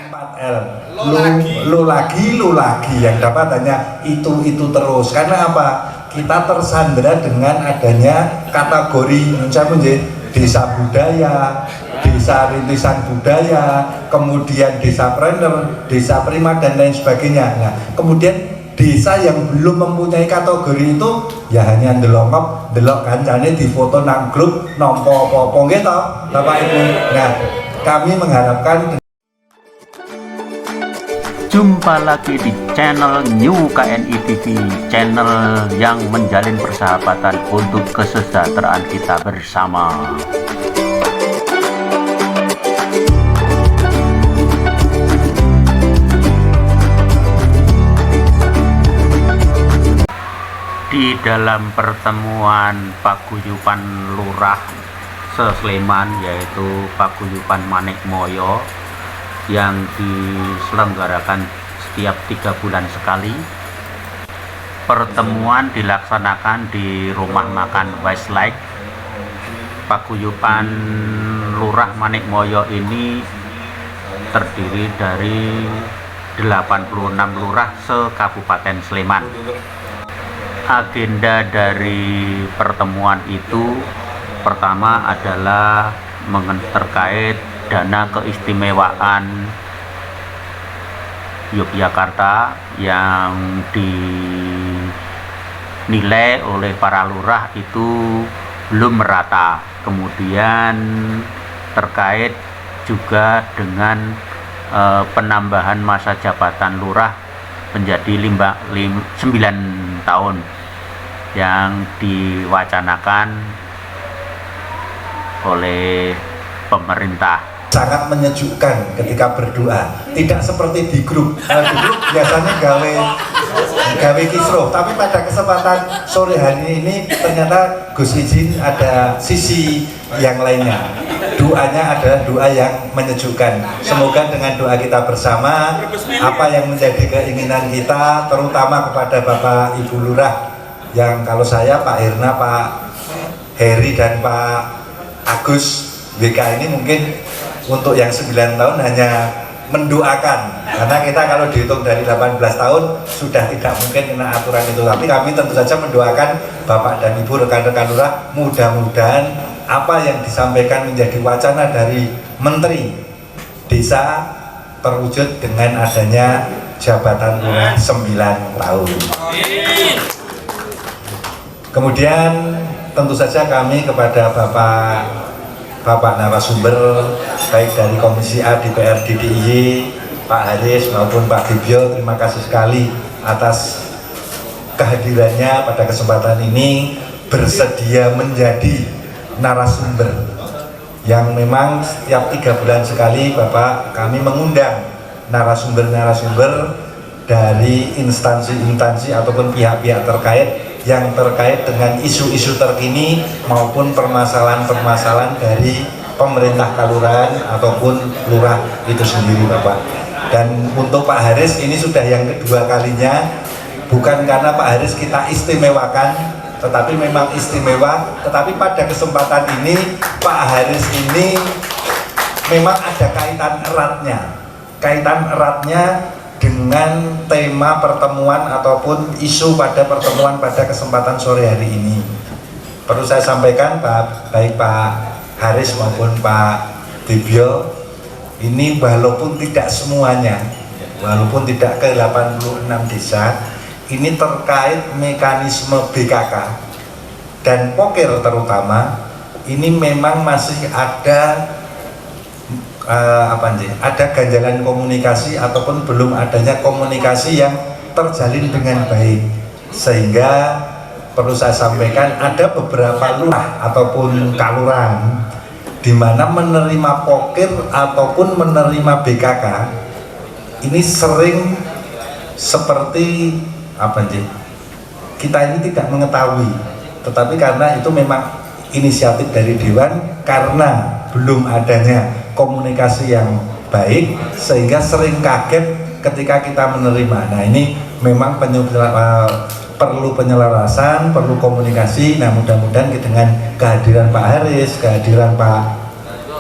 4L, lu lagi yang dapat hanya itu terus. Karena apa? Kita tersandera dengan adanya kategori misalnya desa budaya, desa rintisan budaya, kemudian desa planner, desa prima dan lain sebagainya. Nah, kemudian desa yang belum mempunyai kategori itu ya hanya delok kancane di foto nang grup nompo apa gitu Bapak Ibu. Nah, kami mengharapkan. Jumpa lagi di channel New KNI TV, channel yang menjalin persahabatan untuk kesejahteraan kita bersama. Di dalam pertemuan paguyuban lurah se-Sleman, yaitu paguyuban Manikmoyo yang diselenggarakan setiap 3 bulan sekali. Pertemuan dilaksanakan di rumah makan Westlake. Paguyuban Lurah Manikmoyo ini terdiri dari 86 lurah se-Kabupaten Sleman. Agenda dari pertemuan itu pertama adalah terkait dana keistimewaan Yogyakarta yang dinilai oleh para lurah itu belum merata. Kemudian terkait juga dengan penambahan masa jabatan lurah menjadi 9 tahun yang diwacanakan oleh pemerintah. Sangat menyejukkan ketika berdoa, tidak seperti di grup. Di grup biasanya gawe kisruh, tapi pada kesempatan sore hari ini ternyata Gus izin ada sisi yang lainnya. Doanya adalah doa yang menyejukkan. Semoga dengan doa kita bersama, apa yang menjadi keinginan kita, terutama kepada Bapak Ibu Lurah, yang kalau saya Pak Irna, Pak Heri dan Pak Agus WK ini mungkin untuk yang 9 tahun hanya mendoakan, karena kita kalau dihitung dari 18 tahun sudah tidak mungkin kena aturan itu, tapi kami tentu saja mendoakan Bapak dan Ibu rekan-rekan lurah, mudah-mudahan apa yang disampaikan menjadi wacana dari Menteri Desa terwujud dengan adanya jabatan lurah 9 tahun. Kemudian tentu saja kami kepada Bapak narasumber baik dari Komisi A DPR DIY, Pak Haris maupun Pak Dibyo, terima kasih sekali atas kehadirannya pada kesempatan ini, bersedia menjadi narasumber yang memang setiap 3 bulan sekali Bapak kami mengundang narasumber-narasumber dari instansi-instansi ataupun pihak-pihak terkait yang terkait dengan isu-isu terkini maupun permasalahan-permasalahan dari pemerintah kelurahan ataupun lurah itu sendiri Bapak. Dan untuk Pak Haris ini sudah yang kedua kalinya, bukan karena Pak Haris kita istimewakan, tetapi memang istimewa, tetapi pada kesempatan ini Pak Haris ini memang ada kaitan eratnya dengan tema pertemuan ataupun isu pada pertemuan pada kesempatan sore hari ini. Perlu saya sampaikan baik Pak Haris maupun Pak Dibyo, ini walaupun tidak semuanya, walaupun tidak ke 86 desa, ini terkait mekanisme BKK dan Pokir terutama, ini memang masih ada ada ganjalan komunikasi ataupun belum adanya komunikasi yang terjalin dengan baik, sehingga perlu saya sampaikan ada beberapa lurah ataupun kalurahan di mana menerima Pokir ataupun menerima BKK ini sering seperti kita ini tidak mengetahui, tetapi karena itu memang inisiatif dari Dewan, karena belum adanya komunikasi yang baik sehingga sering kaget ketika kita menerima. Nah, ini memang perlu penyelarasan, perlu komunikasi. Nah, mudah-mudahan dengan kehadiran Pak Haris, kehadiran Pak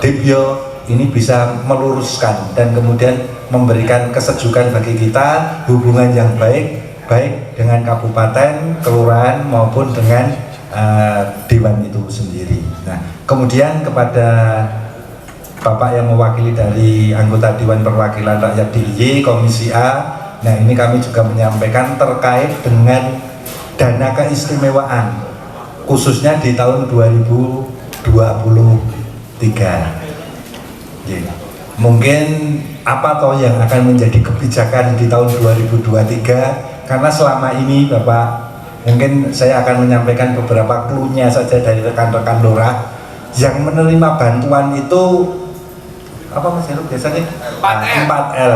Dibyo, ini bisa meluruskan dan kemudian memberikan kesejukan bagi kita, hubungan yang baik dengan kabupaten, kelurahan maupun dengan dewan itu sendiri. Nah, kemudian kepada Bapak yang mewakili dari anggota Dewan Perwakilan Rakyat DIY Komisi A, nah ini kami juga menyampaikan terkait dengan dana keistimewaan khususnya di tahun 2023. Ya. Mungkin apa toh yang akan menjadi kebijakan di tahun 2023, karena selama ini Bapak, mungkin saya akan menyampaikan beberapa clue-nya saja dari rekan-rekan lurah yang menerima bantuan itu apa Mas Heru biasanya 4L,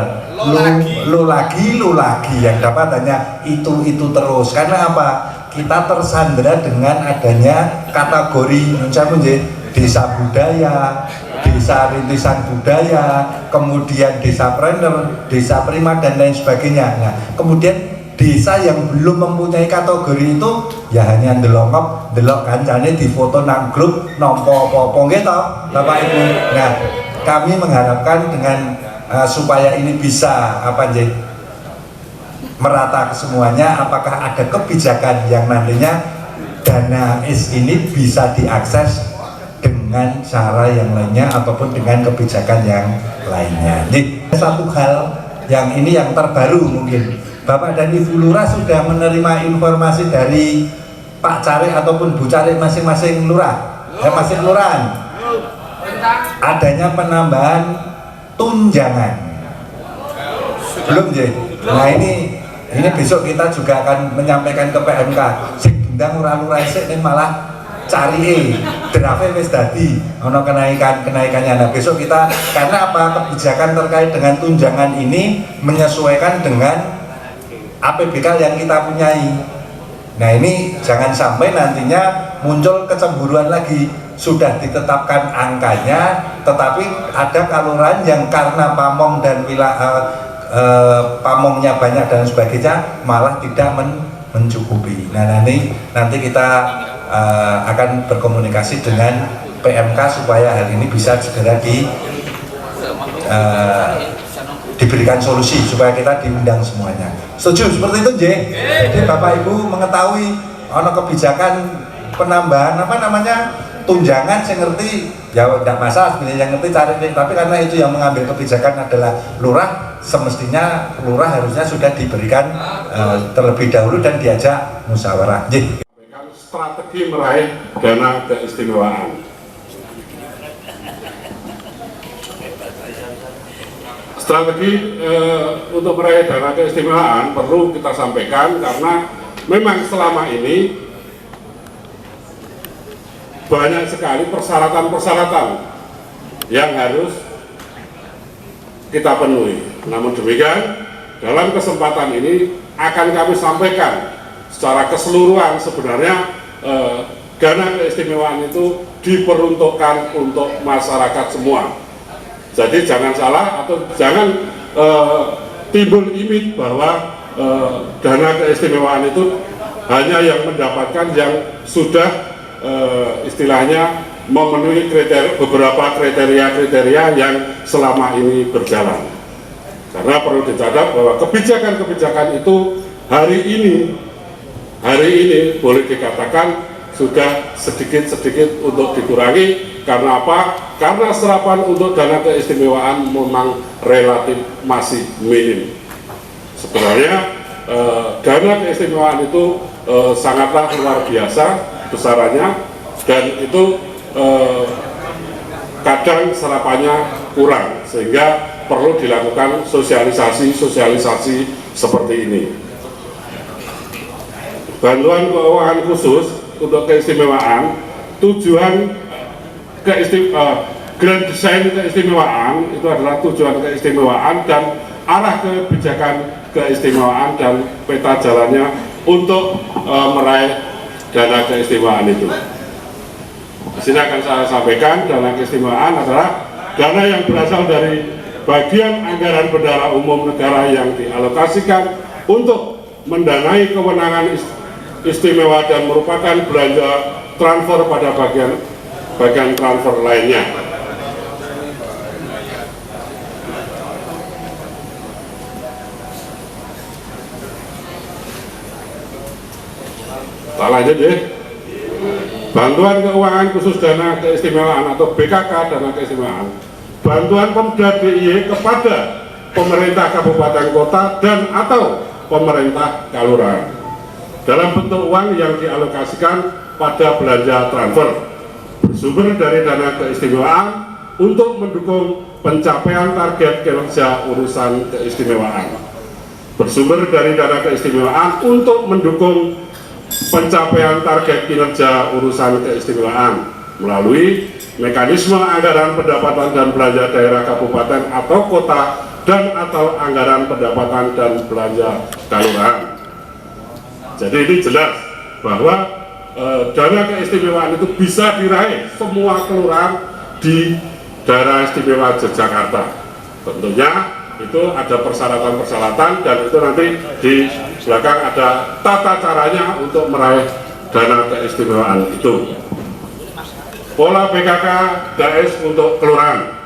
lu lagi yang dapat hanya itu terus. Karena apa? Kita tersandera dengan adanya kategori misalnya desa budaya, desa rintisan budaya, kemudian desa planner, desa prima dan lain sebagainya. Nah, kemudian desa yang belum mempunyai kategori itu ya hanya delok kancane di foto nang grup nompo apa gitu Bapak Ibu. Nah, kami mengharapkan dengan supaya ini bisa merata ke semuanya, apakah ada kebijakan yang nantinya dana IS ini bisa diakses dengan cara yang lainnya ataupun dengan kebijakan yang lainnya. Jadi satu hal yang ini yang terbaru, mungkin Bapak dan Ibu Lurah sudah menerima informasi dari Pak Carik ataupun Bu Carik masing-masing lurah, masing kelurahan, adanya penambahan tunjangan. Belum ya? Nah ini besok kita juga akan menyampaikan ke PMK. Sing bundang lurah sik ning malah cari draftnya wis dadi ono kenaikannya. Nah besok kita, karena apa, kebijakan terkait dengan tunjangan ini menyesuaikan dengan APBK yang kita punyai. Nah ini jangan sampai nantinya muncul kecemburuan lagi, sudah ditetapkan angkanya tetapi ada kelurahan yang karena pamong dan pamongnya banyak dan sebagainya malah tidak mencukupi. Nah nanti kita akan berkomunikasi dengan PMK supaya hal ini bisa segera diberikan solusi supaya kita diundang semuanya. Setuju seperti itu, J? Jadi Bapak Ibu mengetahui ono kebijakan penambahan tunjangan, saya ngerti ya tidak masalah sebenarnya, yang ngerti cari, tapi karena itu yang mengambil kebijakan adalah lurah, semestinya lurah harusnya sudah diberikan terlebih dahulu dan diajak musyawarah. J. Strategi meraih dana keistimewaan. Strategi untuk meraih dana keistimewaan perlu kita sampaikan karena memang selama ini banyak sekali persyaratan-persyaratan yang harus kita penuhi. Namun demikian, dalam kesempatan ini akan kami sampaikan secara keseluruhan sebenarnya dana keistimewaan itu diperuntukkan untuk masyarakat semua. Jadi jangan salah atau jangan timbul image bahwa dana keistimewaan itu hanya yang mendapatkan yang sudah istilahnya memenuhi beberapa kriteria yang selama ini berjalan. Karena perlu dicatat bahwa kebijakan-kebijakan itu hari ini boleh dikatakan sudah sedikit-sedikit untuk dikurangi. Karena apa? Karena serapan untuk dana keistimewaan memang relatif masih minim. Sebenarnya dana keistimewaan itu sangatlah luar biasa besarannya, dan itu kadang serapannya kurang, sehingga perlu dilakukan sosialisasi seperti ini. Bantuan keuangan khusus untuk keistimewaan, tujuan grand design keistimewaan itu adalah tujuan keistimewaan dan arah kebijakan keistimewaan dan peta jalannya untuk meraih dana keistimewaan itu. Di sini akan saya sampaikan, dana keistimewaan adalah dana yang berasal dari bagian anggaran bendahara umum negara yang dialokasikan untuk mendanai kewenangan istimewa dan merupakan belanja transfer pada bagian transfer lainnya. Tak lanjut ya. Bantuan keuangan khusus dana keistimewaan atau BKK dana keistimewaan. Bantuan Pemda DIY kepada pemerintah kabupaten kota dan atau pemerintah kelurahan dalam bentuk uang yang dialokasikan pada belanja transfer bersumber dari dana keistimewaan untuk mendukung pencapaian target kinerja urusan keistimewaan, bersumber dari dana keistimewaan untuk mendukung pencapaian target kinerja urusan keistimewaan melalui mekanisme anggaran pendapatan dan belanja daerah kabupaten atau kota dan atau anggaran pendapatan dan belanja kelurahan. Jadi ini jelas bahwa dana keistimewaan itu bisa diraih semua kelurahan di daerah istimewa Yogyakarta. Tentunya itu ada persyaratan-persyaratan dan itu nanti di belakang ada tata caranya untuk meraih dana keistimewaan itu. Pola PKK DAES untuk kelurahan.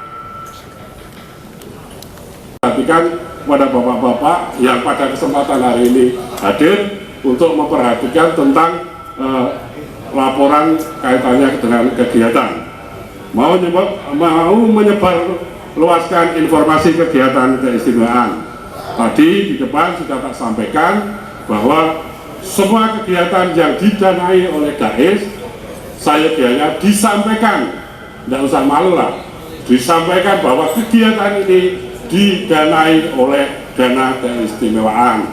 Perhatikan kepada bapak-bapak yang pada kesempatan hari ini hadir untuk memperhatikan tentang laporan kaitannya dengan kegiatan. Mau menyebar luaskan informasi kegiatan keistimewaan. Tadi di depan sudah tak sampaikan bahwa semua kegiatan yang didanai oleh DAES, saya biarnya disampaikan, tidak usah malu lah, disampaikan bahwa kegiatan ini didanai oleh dana keistimewaan.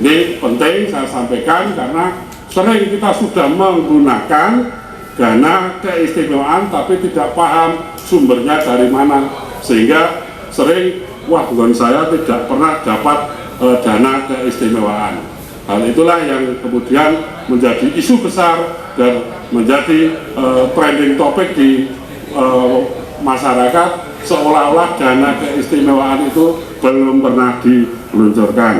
Ini penting saya sampaikan karena sering kita sudah menggunakan dana keistimewaan tapi tidak paham sumbernya dari mana, sehingga sering wah saya tidak pernah dapat dana keistimewaan. Hal itulah yang kemudian menjadi isu besar dan menjadi trending topik di masyarakat, seolah-olah dana keistimewaan itu belum pernah diluncurkan.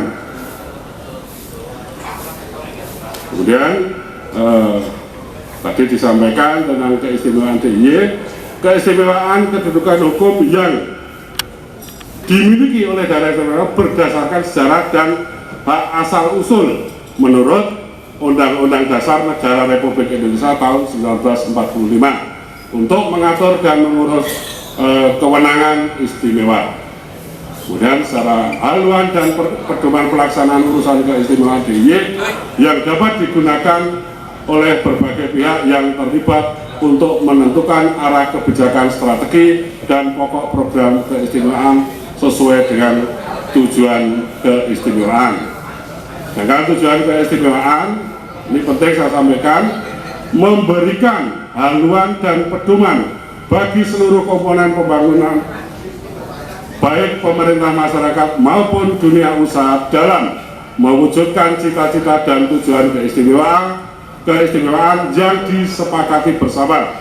Kemudian tadi disampaikan tentang keistimewaan DIY, keistimewaan kedudukan hukum yang dimiliki oleh daerah istimewa berdasarkan sejarah dan hak asal usul menurut Undang-Undang Dasar Negara Republik Indonesia tahun 1945 untuk mengatur dan mengurus kewenangan istimewa. Kemudian secara haluan dan pedoman pelaksanaan urusan keistimewaan DIY yang dapat digunakan oleh berbagai pihak yang terlibat untuk menentukan arah kebijakan strategi dan pokok program keistimewaan sesuai dengan tujuan keistimewaan. Dengan tujuan keistimewaan, ini penting saya sampaikan, memberikan haluan dan pedoman bagi seluruh komponen pembangunan baik pemerintah masyarakat maupun dunia usaha dalam mewujudkan cita-cita dan tujuan keistimewaan yang disepakati bersama.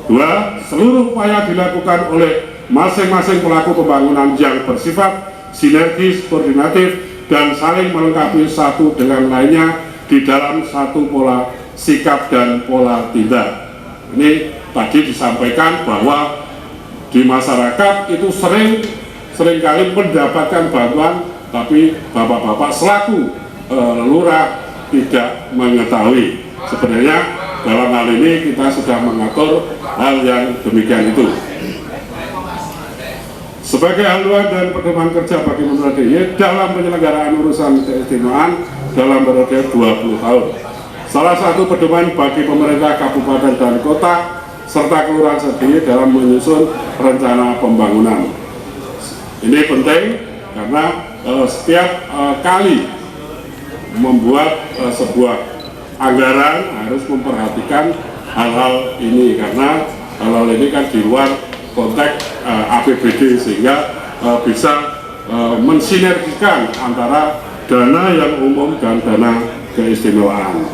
2. Seluruh upaya dilakukan oleh masing-masing pelaku pembangunan yang bersifat sinergis, koordinatif, dan saling melengkapi satu dengan lainnya di dalam satu pola sikap dan pola tindak. Ini tadi disampaikan bahwa di masyarakat itu seringkali mendapatkan bantuan, tapi bapak-bapak selaku lurah tidak mengetahui. Sebenarnya dalam hal ini kita sudah mengatur hal yang demikian itu. Sebagai haluan dan pedoman kerja bagi Pemda DIY dalam penyelenggaraan urusan keistimewaan dalam periode 20 tahun. Salah satu pedoman bagi pemerintah kabupaten dan kota serta kelurahan DIY dalam menyusun rencana pembangunan. Ini penting karena setiap kali membuat sebuah anggaran harus memperhatikan hal-hal ini, karena hal-hal ini kan di luar konteks APBD, sehingga bisa mensinergikan antara dana yang umum dan dana keistimewaan.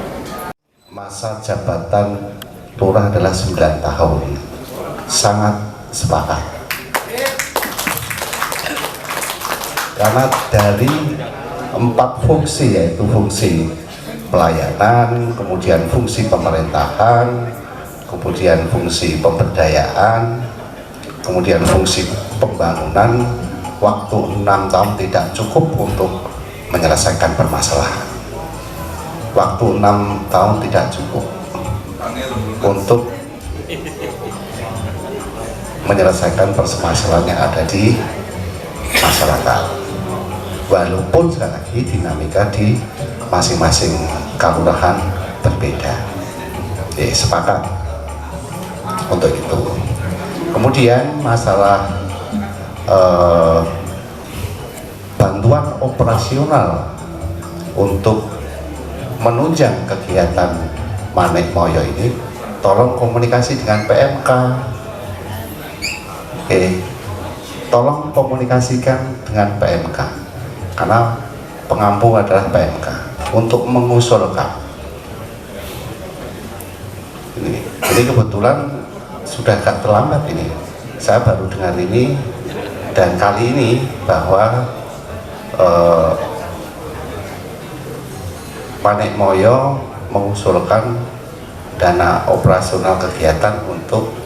Masa jabatan lurah adalah 9 tahun, sangat sepakat. Karena dari 4 fungsi, yaitu fungsi pelayanan, kemudian fungsi pemerintahan, kemudian fungsi pemberdayaan, kemudian fungsi pembangunan, waktu 6 tahun tidak cukup untuk menyelesaikan permasalahan. waktu 6 tahun tidak cukup untuk menyelesaikan permasalahan yang ada di masyarakat. Walaupun sekali lagi dinamika di masing-masing kelurahan berbeda. Sepakat untuk itu. Kemudian masalah bantuan operasional untuk menunjang kegiatan Manik Moyo ini, tolong komunikasi dengan PMK. Tolong komunikasikan dengan PMK, karena pengampu adalah PMK untuk mengusulkan. Ini kebetulan sudah agak terlambat ini. Saya baru dengar ini, dan kali ini bahwa Manik Moyo mengusulkan dana operasional kegiatan untuk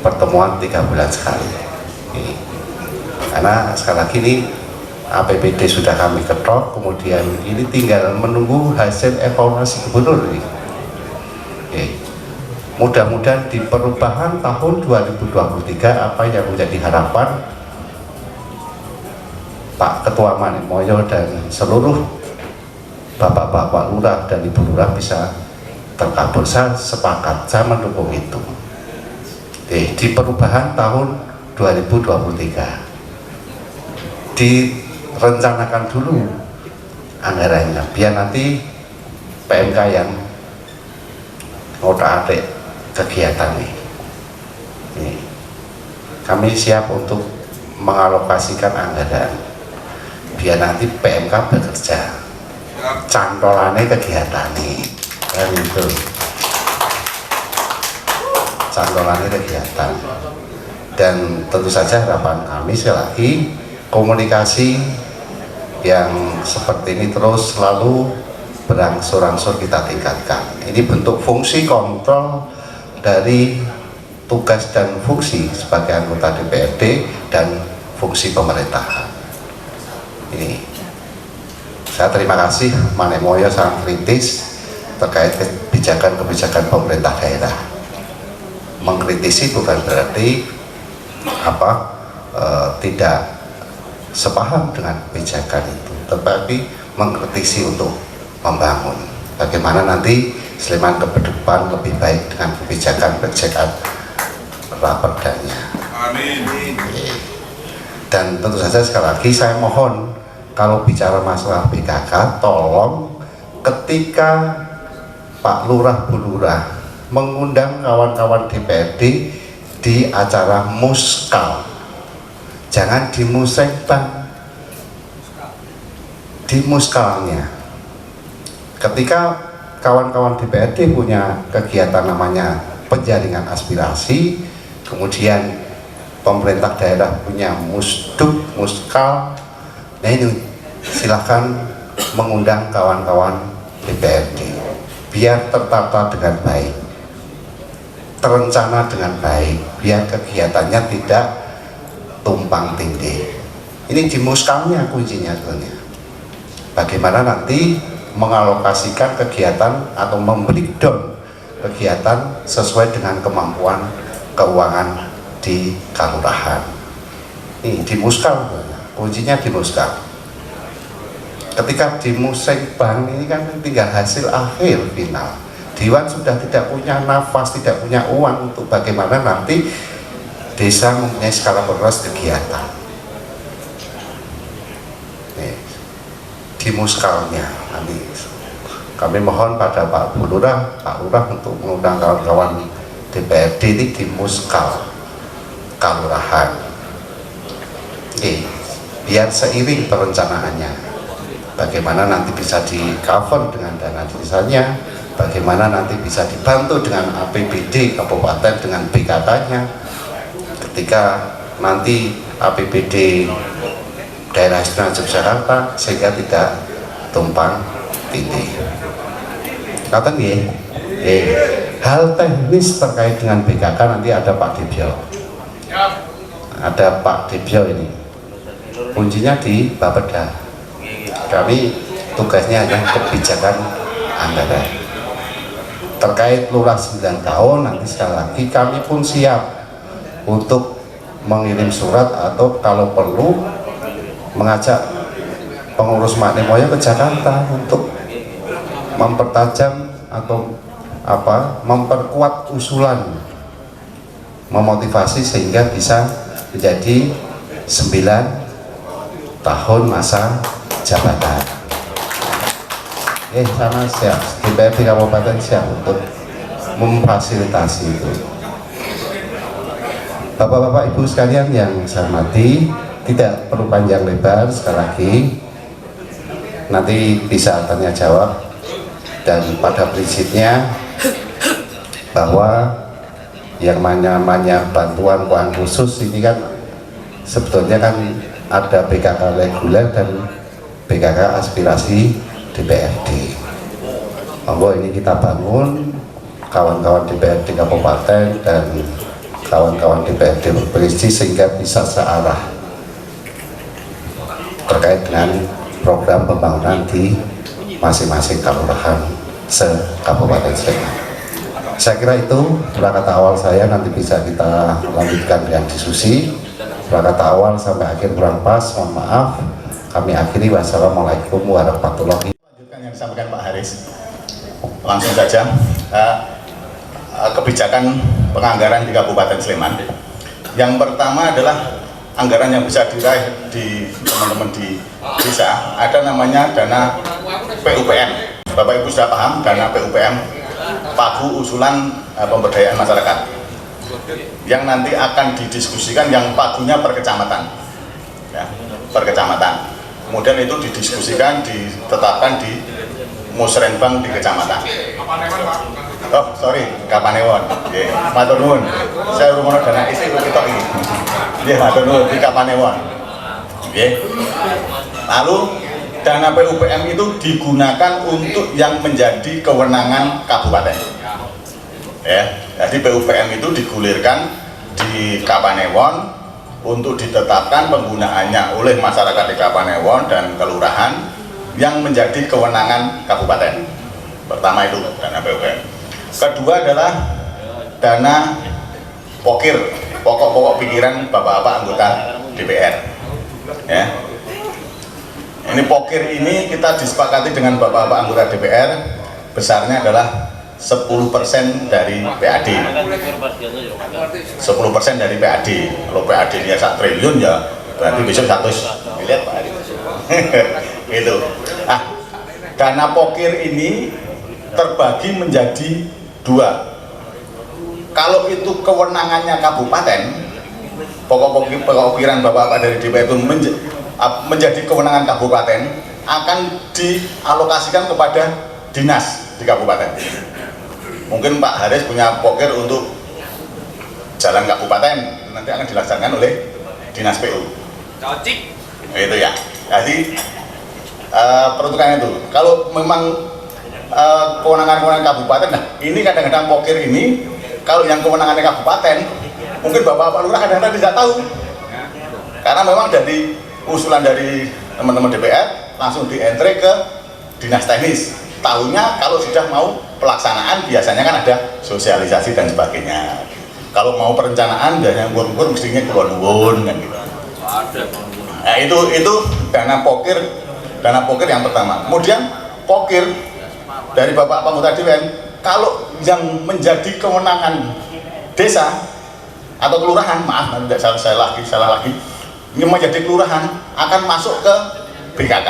pertemuan 3 bulan sekali. Karena sekali lagi ini APBD sudah kami ketok, kemudian ini tinggal menunggu hasil evaluasi gubernur ini. Mudah-mudahan di perubahan tahun 2023 apa yang menjadi harapan Pak Ketua Manik Moyo dan seluruh Bapak-bapak lurah dan Ibu lurah bisa terkabul. Saya sepakat, saya mendukung itu. Di perubahan tahun 2023 direncanakan dulu anggarannya, biar nanti PMK yang ngotak-atik kegiatan ini. Kami siap untuk mengalokasikan anggaran biar nanti PMK bekerja cantolannya kegiatan ini, kan itu cantolannya kegiatan. Dan tentu saja harapan kami sekali lagi komunikasi yang seperti ini terus selalu berangsur-angsur kita tingkatkan. Ini bentuk fungsi kontrol dari tugas dan fungsi sebagai anggota DPRD dan fungsi pemerintahan. Ini saya terima kasih, Manik Moyo sangat kritis terkait kebijakan-kebijakan pemerintah daerah. Mengkritisi bukan berarti tidak sepaham dengan kebijakan itu, tetapi mengkritisi untuk membangun bagaimana nanti Sleman ke depan lebih baik dengan kebijakan raperdanya. Amin. Dan tentu saja sekali lagi saya mohon, kalau bicara masalah PKK, tolong ketika Pak Lurah Bu Lurah mengundang kawan-kawan DPRD di acara muskal, jangan di musembang, di muskalnya. Ketika kawan-kawan DPRD punya kegiatan namanya penjaringan aspirasi, kemudian pemerintah daerah punya musduk, muskal, nah ini silahkan mengundang kawan-kawan DPRD biar tertata dengan baik, terencana dengan baik, biar kegiatannya tidak tumpang tindih. Ini di muskalnya kuncinya sebenarnya. Bagaimana nanti mengalokasikan kegiatan atau membreakdown kegiatan sesuai dengan kemampuan keuangan di kelurahan. Ini di muskal, kuncinya di muskal. Ketika di musembang ini kan tinggal hasil akhir final. Dewan sudah tidak punya nafas, tidak punya uang untuk bagaimana nanti desa mempunyai skala prioritas kegiatan. Di muskalnya nanti kami mohon pada Pak Bu Lurah, Pak Lurah untuk mengundang kawan-kawan DPRD ini di muskal kelurahan. Biar seiring perencanaannya, bagaimana nanti bisa di cover dengan dana desanya, bagaimana nanti bisa dibantu dengan APBD kabupaten dengan BKK-nya, ketika nanti APBD daerah istimewa Yogyakarta, sehingga tidak tumpang tindih. Kata nih, hal teknis terkait dengan BKK nanti ada Pak Dibyo, ada Pak Dibyo ini, kuncinya di Bapeda. Kami tugasnya hanya kebijakan anggaran. Terkait lurah 9 tahun, nanti sekali lagi kami pun siap untuk mengirim surat atau kalau perlu mengajak pengurus Maknemoyo ke Jakarta untuk mempertajam atau memperkuat usulan, memotivasi sehingga bisa menjadi 9 tahun masa jabatan. Sana siap, DPRD Kabupaten siap untuk memfasilitasi itu. Bapak-bapak Ibu sekalian yang saya hormati, tidak perlu panjang lebar, sekali lagi nanti bisa tanya jawab, dan pada prinsipnya bahwa yang namanya bantuan keuangan khusus ini kan sebetulnya kan ada BKK reguler dan BKK aspirasi DPRD. Monggo ini kita bangun, kawan-kawan DPRD Kabupaten dan kawan-kawan DPRD berprinsip sehingga bisa searah terkait dengan program pembangunan di masing-masing kelurahan se-Kabupaten Sleman. Saya kira itu kata awal saya, nanti bisa kita lanjutkan dengan diskusi. Kata awal sampai akhir kurang pas, mohon maaf. Kami akhiri, wassalamualaikum warahmatullahi wabarakatuh. Lanjutkan yang disampaikan Pak Haris, langsung saja. Kebijakan penganggaran di Kabupaten Sleman. Yang pertama adalah anggaran yang bisa diraih di teman-teman di desa, ada namanya dana PUPM. Bapak Ibu sudah paham dana PUPM, pagu usulan pemberdayaan masyarakat, yang nanti akan didiskusikan, yang pagunya per kecamatan, ya, per kecamatan. Kemudian itu didiskusikan, ditetapkan di musrenbang di kecamatan. Oh sorry, Kapanewon. Matur nuwun. Saya rumono dana isi kita ini. Nggih, matur nuwun di Kapanewon. Lalu dana PUPM itu digunakan untuk yang menjadi kewenangan kabupaten. Ya, jadi PUPM itu digulirkan di Kapanewon untuk ditetapkan penggunaannya oleh masyarakat di Kapanewon dan kelurahan yang menjadi kewenangan kabupaten. Pertama itu dana PUPM. Kedua adalah dana pokir, pokok-pokok pikiran bapak-bapak anggota DPR. Ya. Ini pokir ini kita disepakati dengan bapak-bapak anggota DPR, besarnya adalah 10% dari PAD. 10% dari PAD. Kalau PAD nya 1 triliun ya berarti besok 100 miliar Pak Adi. Gitu. Nah, dana pokir ini terbagi menjadi 2. Kalau itu kewenangannya kabupaten, pokok-pokiran bapak-bapak dari DPR itu menjadi kewenangan kabupaten, akan dialokasikan kepada dinas di kabupaten. Mungkin Pak Haris punya pokir untuk jalan kabupaten, nanti akan dilaksanakan oleh dinas PU. Itu ya. Jadi peruntukannya itu. Kalau memang kewenangan-kewenangan kabupaten, nah ini kadang-kadang pokir ini kalau yang kewenangannya kabupaten, mungkin bapak-bapak lurah kadang-kadang tidak tahu, karena memang dari usulan dari teman-teman DPR langsung dientre ke dinas teknis. Tahunya kalau sudah mau pelaksanaan biasanya kan ada sosialisasi dan sebagainya. Kalau mau perencanaan biasanya ngur-ngur mestinya keluar-luar kan gitu. Nah itu dana pokir yang pertama. Kemudian pokir dari bapak anggota DPR, kalau yang menjadi kewenangan desa atau kelurahan, maaf nanti salah lagi, yang menjadi kelurahan akan masuk ke BKK.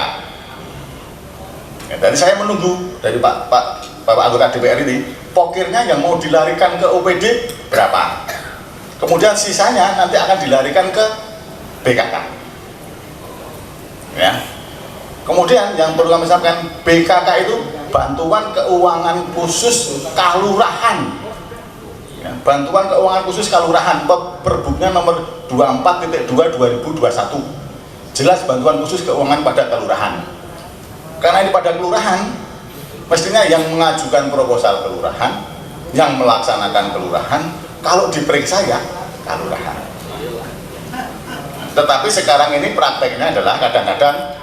Ya, dari saya menunggu dari bapak anggota DPR ini, pokirnya yang mau dilarikan ke OPD berapa, kemudian sisanya nanti akan dilarikan ke BKK. Ya. Kemudian yang perlu kami sampaikan, BKK itu bantuan keuangan khusus kalurahan. Ya, bantuan keuangan khusus kalurahan, Perbuknya nomor 24.2/2021. Jelas bantuan khusus keuangan pada kelurahan. Karena ini pada kelurahan, mestinya yang mengajukan proposal kelurahan, yang melaksanakan kelurahan, kalau diperiksa ya kelurahan. Tetapi sekarang ini prakteknya adalah kadang-kadang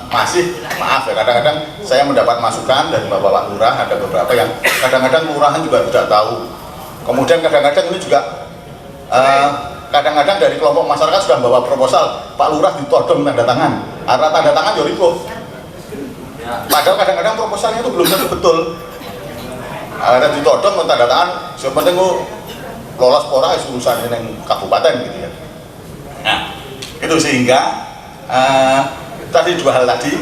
masih maaf ya, kadang-kadang saya mendapat masukan dari Bapak Lurah, ada beberapa yang kadang-kadang kelurahan juga tidak tahu. Kemudian kadang-kadang ini juga kadang-kadang dari kelompok masyarakat sudah membawa proposal, Pak Lurah ditodong tanda tangan, karena tanda tangan ya riko. Padahal kadang-kadang proposalnya itu belum tentu betul. Ada ditodong tanda tangan, yang penting lolos pora urusan yang kabupaten gitu ya. Nah, itu sehingga tadi dua hal tadi,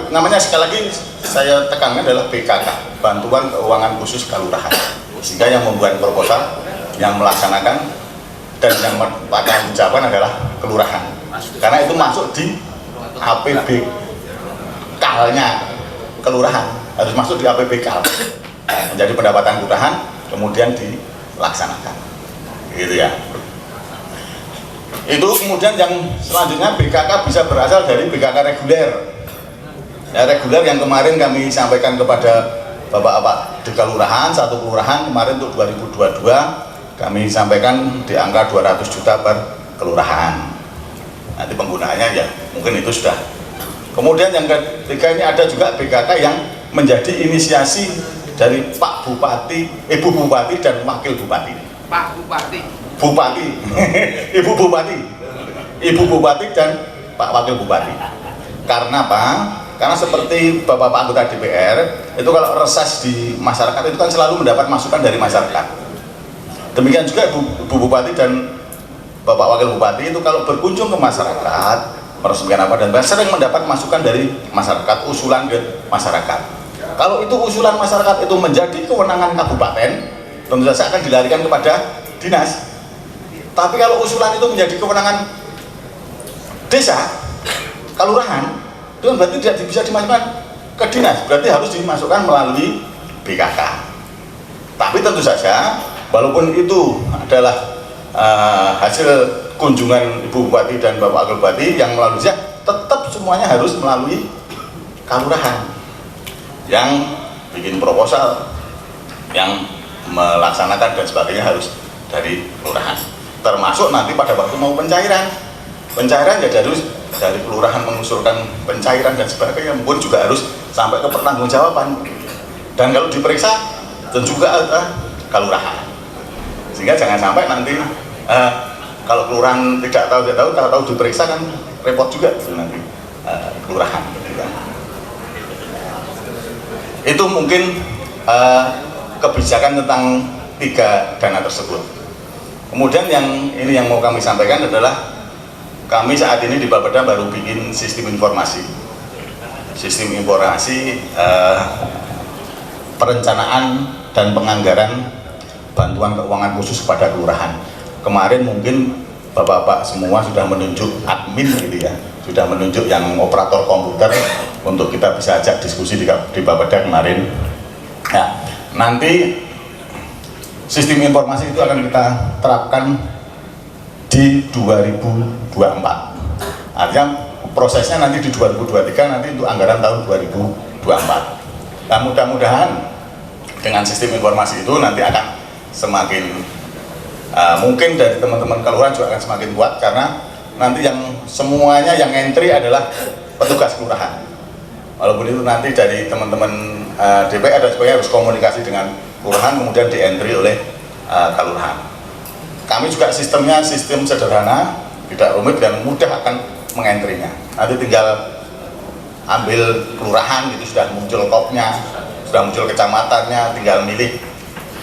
namanya sekali lagi saya tekankan adalah BKK, Bantuan Keuangan Khusus Kelurahan. Sehingga yang membuat proposal, yang melaksanakan dan yang bertanggung jawab adalah kelurahan. Karena itu masuk di APBK-nya kelurahan, harus masuk di APBK. Menjadi pendapatan kelurahan, kemudian dilaksanakan. Gitu ya. Itu kemudian yang selanjutnya BKK bisa berasal dari BKK reguler. Ya, reguler yang kemarin kami sampaikan kepada Bapak-bapak di kelurahan, satu kelurahan kemarin untuk 2022 kami sampaikan di angka 200 juta per kelurahan. Nanti penggunaannya ya mungkin itu sudah. Kemudian yang ketiga ini ada juga BKK yang menjadi inisiasi dari Pak Bupati, Ibu Bupati dan Wakil Bupati. Pak Bupati. Bupati, Ibu Bupati, Ibu Bupati dan Pak Wakil Bupati. Karena apa? Karena seperti Bapak-bapak anggota DPR itu kalau reses di masyarakat itu kan selalu mendapat masukan dari masyarakat. Demikian juga Ibu Bupati dan Bapak Wakil Bupati itu kalau berkunjung ke masyarakat meresmikan apa dan sering mendapat masukan dari masyarakat, usulan ke masyarakat. Kalau itu usulan masyarakat itu menjadi kewenangan kabupaten, tentu saja akan dilarikan kepada dinas. Tapi kalau usulan itu menjadi kewenangan desa, kelurahan, itu berarti tidak bisa dimasukkan ke dinas, berarti harus dimasukkan melalui BKK. Tapi tentu saja, walaupun itu adalah hasil kunjungan Ibu Bupati dan Bapak Wakil Bupati yang melalui dia, tetap semuanya harus melalui kelurahan yang bikin proposal, yang melaksanakan dan sebagainya harus dari kelurahan. Termasuk nanti pada waktu mau pencairan ya dari kelurahan mengusulkan pencairan dan sebagainya pun juga harus sampai ke pertanggungjawaban. Dan kalau diperiksa dan juga ada kelurahan. Sehingga jangan sampai nanti kalau kelurahan tidak tahu diperiksa kan repot juga itu nanti kelurahan. Itu mungkin kebijakan tentang 3 dana tersebut. Kemudian yang mau kami sampaikan adalah kami saat ini di Bapeda baru bikin sistem informasi perencanaan dan penganggaran bantuan keuangan khusus kepada kelurahan. Kemarin mungkin bapak-bapak semua sudah menunjuk admin gitu ya, sudah menunjuk yang operator komputer untuk kita bisa ajak diskusi di Bapeda kemarin. Nah, nanti sistem informasi itu akan kita terapkan di 2024. Artinya prosesnya nanti di 2023, nanti untuk anggaran tahun 2024. Nah, mudah-mudahan dengan sistem informasi itu nanti akan semakin mungkin dari teman-teman kelurahan juga akan semakin kuat, karena nanti yang semuanya yang entry adalah petugas kelurahan. Walaupun itu nanti dari teman-teman DPR dan sebagainya harus komunikasi dengan kelurahan, kemudian di entry oleh kelurahan. Kami juga sistemnya sistem sederhana, tidak rumit dan mudah akan mengentrinya. Nanti tinggal ambil kelurahan gitu, sudah muncul kopnya, sudah muncul kecamatannya, tinggal milih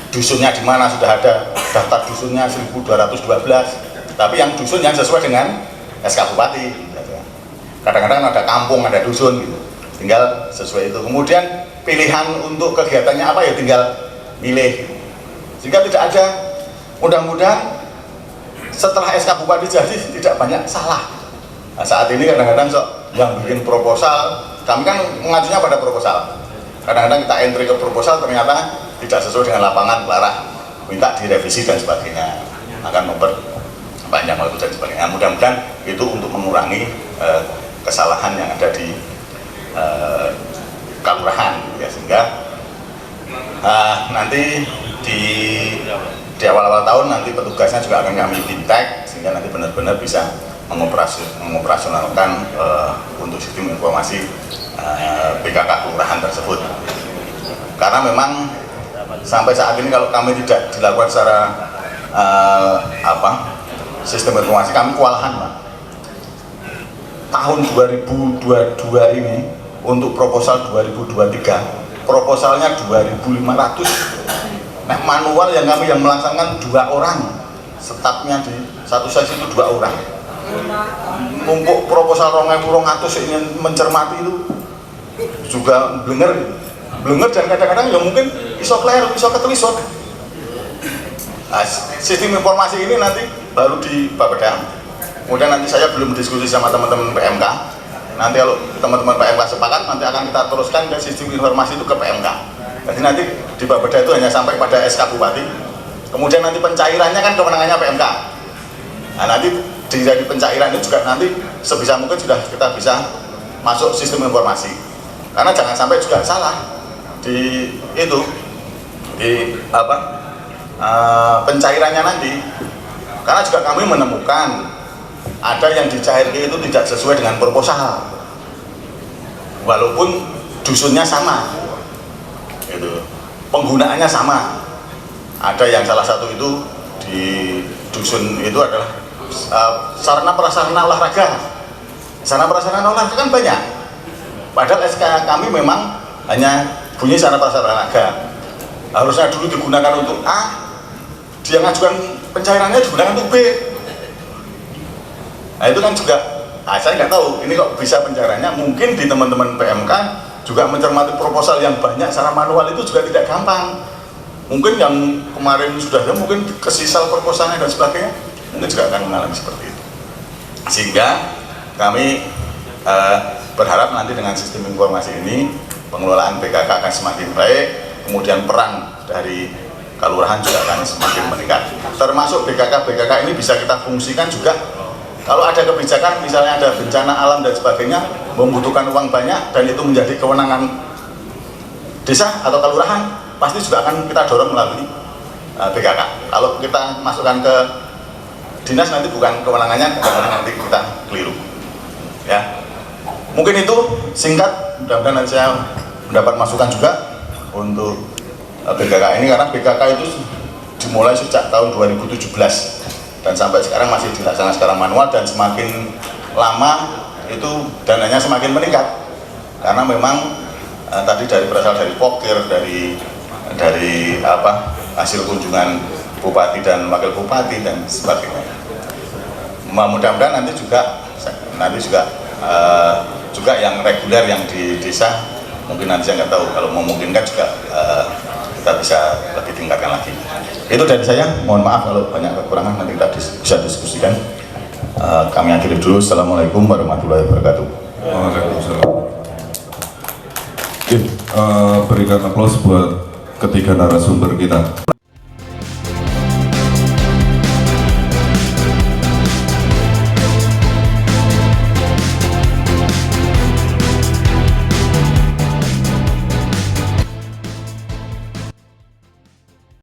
dusunnya di mana, sudah ada daftar dusunnya 1212. Tapi yang dusun yang sesuai dengan SK Bupati. Kadang-kadang ada kampung, ada dusun gitu. Tinggal sesuai itu. Kemudian pilihan untuk kegiatannya apa ya tinggal milih. Sehingga tidak ada, mudah-mudahan setelah SK Bupati jadi tidak banyak salah. Nah, saat ini kadang-kadang yang bikin proposal, kami kan mengajunya pada proposal. Kadang-kadang kita entry ke proposal ternyata tidak sesuai dengan lapangan, Clara minta direvisi dan sebagainya, akan memperpanjang waktu dan sebagainya. Mudah-mudahan itu untuk mengurangi kesalahan yang ada di kelurahan ya, sehingga nanti di awal-awal tahun nanti petugasnya juga akan kami fintech, sehingga nanti benar-benar bisa mengoperasionalkan untuk sistem informasi PKK kelurahan tersebut. Karena memang sampai saat ini kalau kami tidak dilakukan secara sistem informasi, kami kewalahan, Pak. Tahun 2022 ini untuk proposal 2023 proposalnya 2.500. Nah, manual yang kami yang melaksanakan 2 orang, stafnya di satu sesi itu 2 orang. Numpuk proposal 2.200 ingin mencermati itu juga blenger dan kadang-kadang ya mungkin iso kleru, iso ketelisot. Nah, sistem informasi ini nanti baru di Bapeda. Kemudian nanti saya belum diskusi sama teman-teman PMK. Nanti kalau teman-teman PMK sepakat, nanti akan kita teruskan ke sistem informasi itu ke PMK. Jadi nanti di Bapeda itu hanya sampai pada SK Bupati. Kemudian nanti pencairannya kan kewenangannya PMK. Nah, nanti dari pencairan itu juga nanti sebisa mungkin sudah kita bisa masuk sistem informasi. Karena jangan sampai juga salah di itu pencairannya nanti. Karena juga kami menemukan ada yang dicairkan itu tidak sesuai dengan proposal, walaupun dusunnya sama, itu penggunaannya sama. Ada yang salah satu itu di dusun itu adalah sarana prasarana olahraga. Sarana prasarana olahraga kan banyak, padahal SK kami memang hanya bunyi sarana prasarana olahraga. Harusnya dulu digunakan untuk A, dia ngajukan pencairannya digunakan untuk B. Nah, itu kan juga, saya nggak tahu ini kok bisa pencairannya. Mungkin di teman-teman PMK juga mencermati proposal yang banyak secara manual itu juga tidak gampang. Mungkin yang kemarin sudah ada, mungkin kesisal proposalnya dan sebagainya, mungkin juga akan mengalami seperti itu. Sehingga kami berharap nanti dengan sistem informasi ini pengelolaan PKK akan semakin baik, kemudian peran dari kelurahan juga akan semakin meningkat. Termasuk BKK ini bisa kita fungsikan juga kalau ada kebijakan, misalnya ada bencana alam dan sebagainya, membutuhkan uang banyak dan itu menjadi kewenangan desa atau kelurahan, pasti juga akan kita dorong melalui BKK. Kalau kita masukkan ke dinas nanti bukan kewenangannya, kadang-kadang nanti kita keliru. Ya, mungkin itu singkat. Mudah-mudahan nanti saya mendapat masukan juga untuk BKK ini, karena BKK itu dimulai sejak tahun 2017. Dan sampai sekarang masih dilaksanakan secara manual, dan semakin lama itu dananya semakin meningkat karena memang tadi berasal dari pokir, dari hasil kunjungan bupati dan wakil bupati dan sebagainya. Mudah-mudahan nanti juga yang reguler yang di desa, mungkin nanti saya nggak tahu, kalau memungkinkan juga kita bisa lebih tingkatkan lagi. Itu dari saya, mohon maaf kalau banyak kekurangan, nanti kita bisa diskusikan. Kami akhiri dulu. Assalamualaikum warahmatullahi wabarakatuh. Waalaikumsalam. Oke, berikan aplaus buat ketiga narasumber kita.